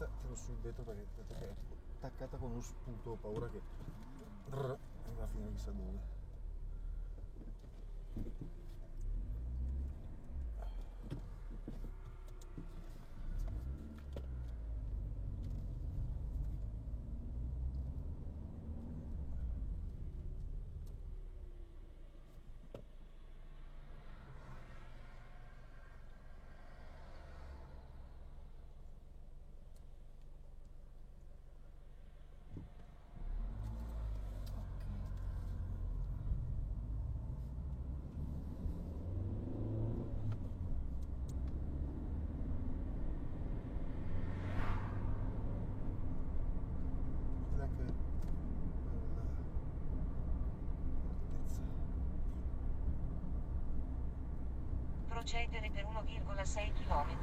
questa tiro sul vetro perché è attaccata con uno sputo, ho paura che va a finire chissà dove. Procedere per 1,6 km,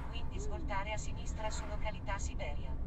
quindi svoltare a sinistra su località Siberia.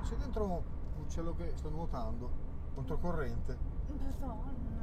C'è dentro un uccello che sta nuotando controcorrente. Madonna.